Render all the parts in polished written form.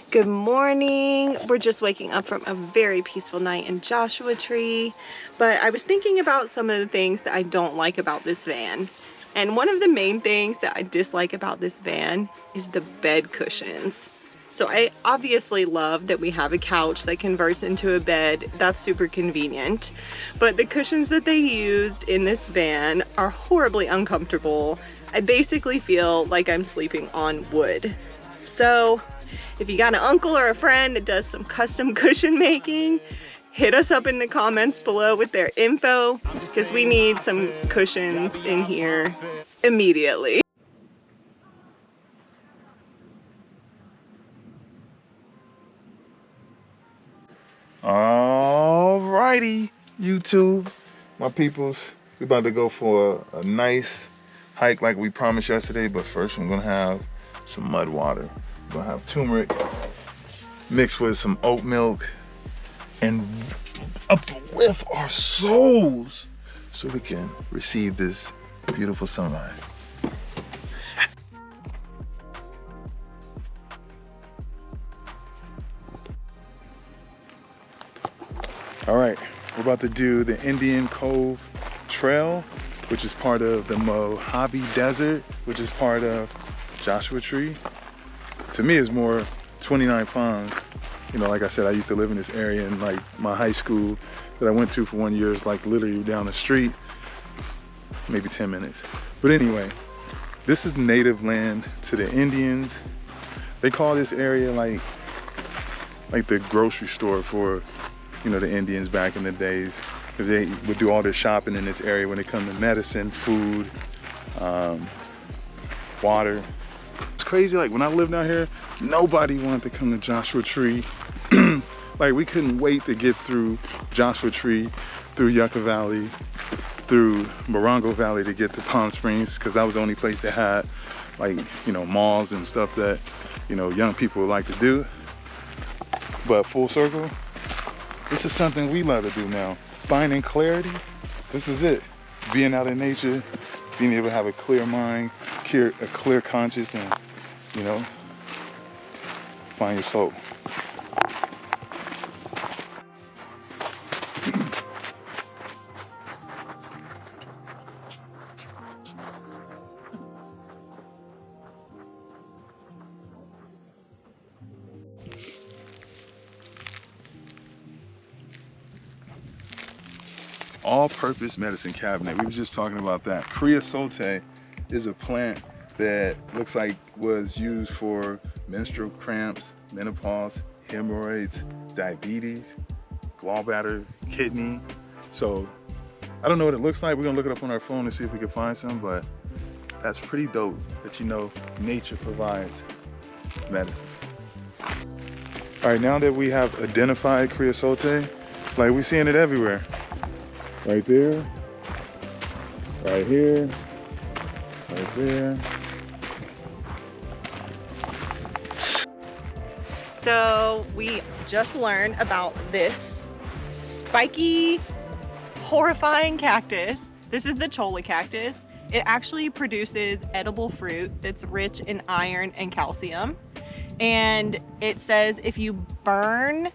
Good morning. We're just waking up from a very peaceful night in Joshua Tree, but I was thinking about some of the things that I don't like about this van. And one of the main things that I dislike about this van is the bed cushions. So I obviously love that we have a couch that converts into a bed. That's super convenient. But the cushions that they used in this van are horribly uncomfortable. I basically feel like I'm sleeping on wood. So if you got an uncle or a friend that does some custom cushion making, hit us up in the comments below with their info, because we need some cushions in here immediately. Alrighty, YouTube, my peoples, we about to go for a nice hike like we promised yesterday, but first I'm gonna have some mud water. I'm gonna have turmeric mixed with some oat milk and uplift our souls so we can receive this beautiful sunrise. All right, we're about to do the Indian Cove Trail, which is part of the Mojave Desert, which is part of Joshua Tree. To me, it's more 29 pounds. You know, like I said, I used to live in this area, and like my high school that I went to for 1 year is like literally down the street, maybe 10 minutes. But anyway, this is native land to the Indians. They call this area like the grocery store for, you know, the Indians back in the days, because they would do all their shopping in this area when it comes to medicine, food, water. It's crazy, like when I lived out here, nobody wanted to come to Joshua Tree. Like we couldn't wait to get through Joshua Tree, through Yucca Valley, through Morongo Valley to get to Palm Springs, because that was the only place that had, like, you know, malls and stuff that, you know, young people would like to do. But full circle, this is something we love to do now. Finding clarity, this is it. Being out in nature, being able to have a clear mind, a clear conscience, and, you know, find your soul. All-purpose medicine cabinet. We were just talking about that. Creosote is a plant that looks like was used for menstrual cramps, menopause, hemorrhoids, diabetes, gallbladder, kidney. So I don't know what it looks like. We're gonna look it up on our phone and see if we can find some, but that's pretty dope that, you know, nature provides medicine. All right, now that we have identified creosote, like we're seeing it everywhere. Right there, right here, right there. So we just learned about this spiky, horrifying cactus. This is the cholla cactus. It actually produces edible fruit that's rich in iron and calcium. And it says if you burn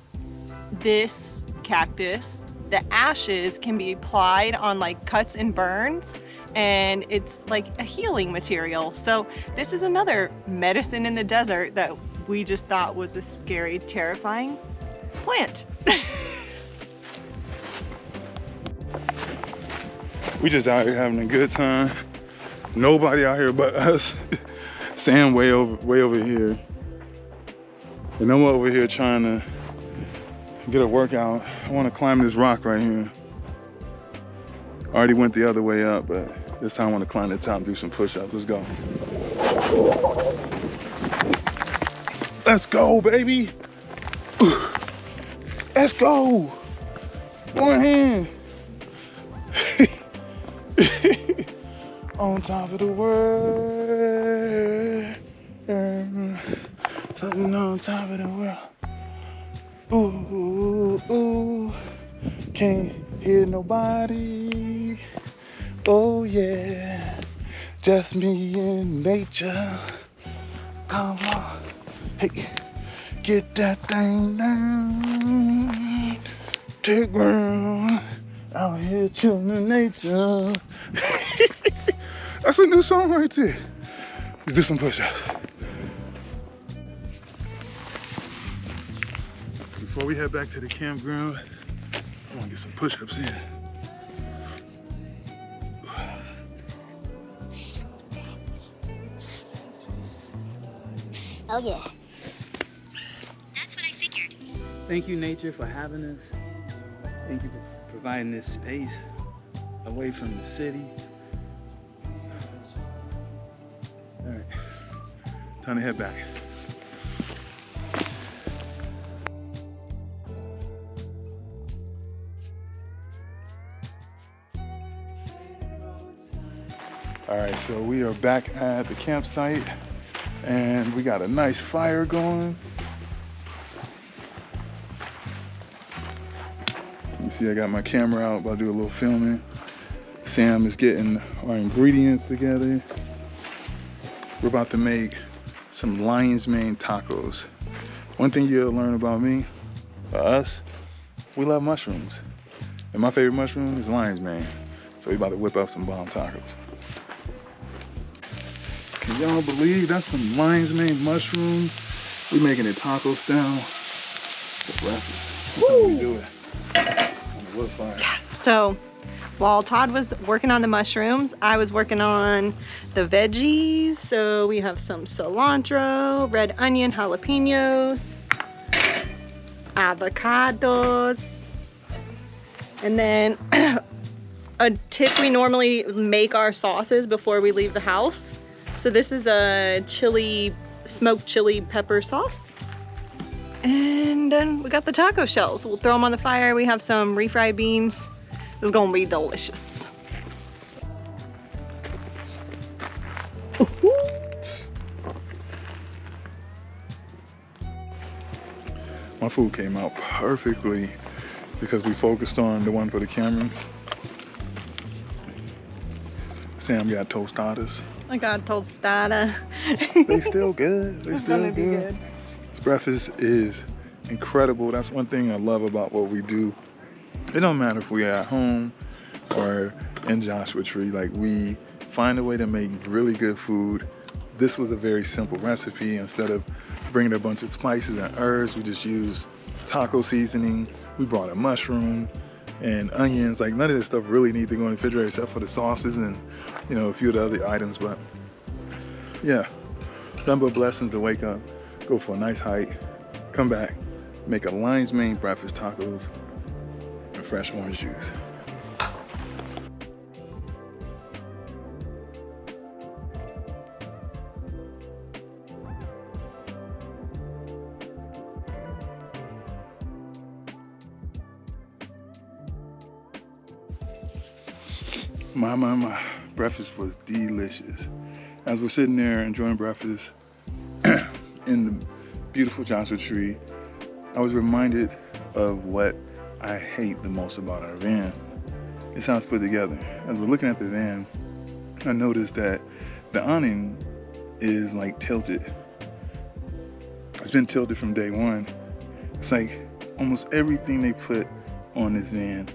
this cactus, the ashes can be applied on like cuts and burns, and it's like a healing material. So this is another medicine in the desert that we just thought was a scary, terrifying plant. We just out here having a good time. Nobody out here but us. Sam way over here. And I'm over here trying to get a workout. I want to climb this rock right here. I already went the other way up, but this time I want to climb the top and do some push-ups. Let's go. Let's go, baby. Let's go. One hand. On top of the world. Something on top of the world. Ooh, ooh, can't hear nobody. Oh yeah, just me and nature. Come on, hey, Get that thing down. Take ground. Out here chilling in nature. That's a new song right there. Let's do some push-ups. Before we head back to the campground, I want to get some push-ups in. Oh yeah. That's what I figured. Thank you, nature, for having us. Thank you for providing this space away from the city. All right, time to head back. All right, so we are back at the campsite and we got a nice fire going. You see I got my camera out, about to do a little filming. Sam is getting our ingredients together. We're about to make some lion's mane tacos. One thing you'll learn about me, us, we love mushrooms. And my favorite mushroom is lion's mane. So we about to whip up some bomb tacos. Can y'all believe that's some lion's mane mushroom? We making it taco style for breakfast. That's how we do it. On the wood fire. So while Todd was working on the mushrooms, I was working on the veggies. So we have some cilantro, red onion, jalapenos, avocados, and then a tip, we normally make our sauces before we leave the house. So this is a chili, smoked chili pepper sauce. And then we got the taco shells. We'll throw them on the fire. We have some refried beans. It's gonna be delicious. My food came out perfectly because we focused on the one for the camera. Sam got tostadas. I got tostada. They still good. They still gonna be good. This breakfast is incredible. That's one thing I love about what we do. It don't matter if we're at home or in Joshua Tree. Like, we find a way to make really good food. This was a very simple recipe. Instead of bringing a bunch of spices and herbs, we just used taco seasoning. We brought a mushroom and onions. Like, none of this stuff really needs to go in the refrigerator except for the sauces and, you know, a few of the other items. But yeah, nothing but blessings to wake up, go for a nice hike, come back, make a lion's mane breakfast tacos and fresh orange juice. My breakfast was delicious. As we're sitting there enjoying breakfast in the beautiful Joshua Tree, I was reminded of what I hate the most about our van. It's how it's put together. As we're looking at the van, I noticed that the awning is like tilted. It's been tilted from day one. It's like almost everything they put on this van,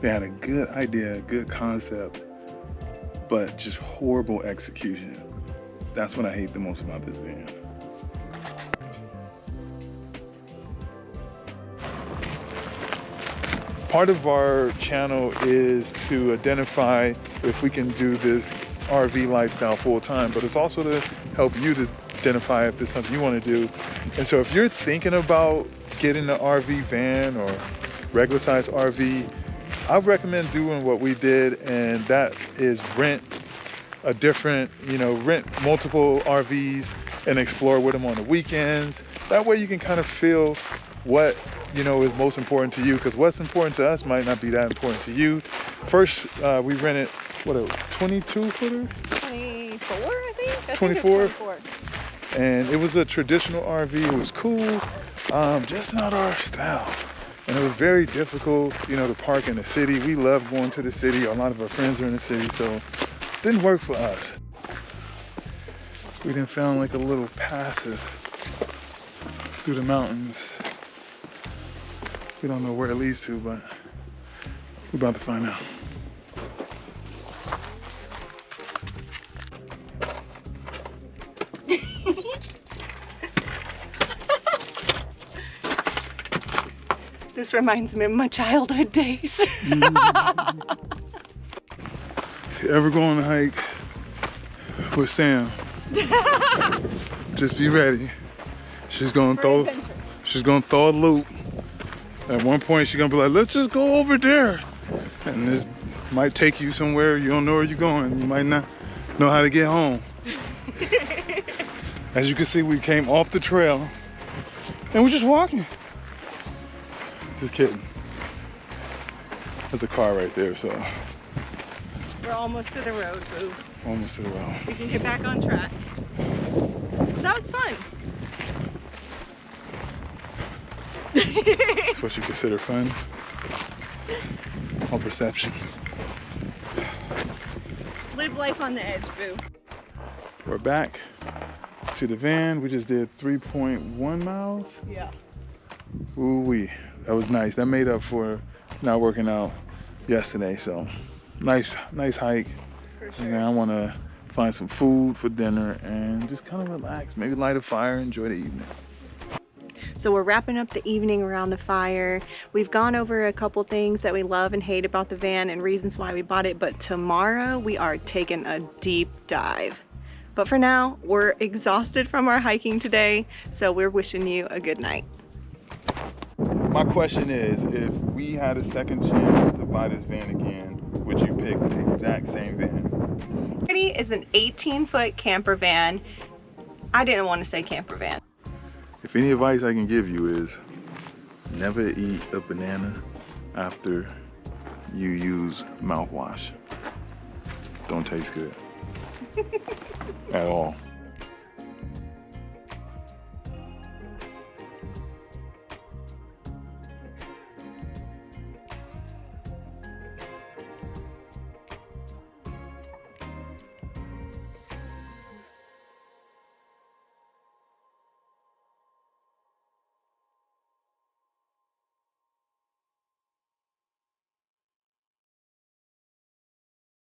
they had a good idea, a good concept, but just horrible execution. That's what I hate the most about this van. Part of our channel is to identify if we can do this RV lifestyle full time, but it's also to help you to identify if there's something you want to do. And so if you're thinking about getting an RV van or regular size RV, I recommend doing what we did, and that is rent a different, rent multiple RVs and explore with them on the weekends. That way you can kind of feel what, is most important to you, because what's important to us might not be that important to you. First, we rented, a 22 footer? 24, I think? 24? And it was a traditional RV. It was cool, just not our style. And it was very difficult, to park in the city. We love going to the city. A lot of our friends are in the city, so it didn't work for us. We didn't found like a little passive through the mountains. We don't know where it leads to, but we're about to find out. This reminds me of my childhood days. If you ever go on a hike with Sam, just be ready. She's gonna throw a loop. At one point she's gonna be like, let's just go over there. And this might take you somewhere you don't know where you're going. You might not know how to get home. As you can see, we came off the trail and we're just walking. Just kidding. There's a car right there, so. We're almost to the road, boo. Almost to the road. We can get back on track. That was fun. That's what you consider fun? Or perception? Live life on the edge, boo. We're back to the van. We just did 3.1 miles. Yeah. Ooh-wee. That was nice. That made up for not working out yesterday. So nice hike. For sure. And then I want to find some food for dinner and just kind of relax. Maybe light a fire, enjoy the evening. So we're wrapping up the evening around the fire. We've gone over a couple things that we love and hate about the van and reasons why we bought it, but tomorrow we are taking a deep dive. But for now, we're exhausted from our hiking today, so we're wishing you a good night. My question is, if we had a second chance to buy this van again, would you pick the exact same van? Pretty is an 18-foot camper van. I didn't want to say camper van. If any advice I can give you is never eat a banana after you use mouthwash. Don't taste good at all.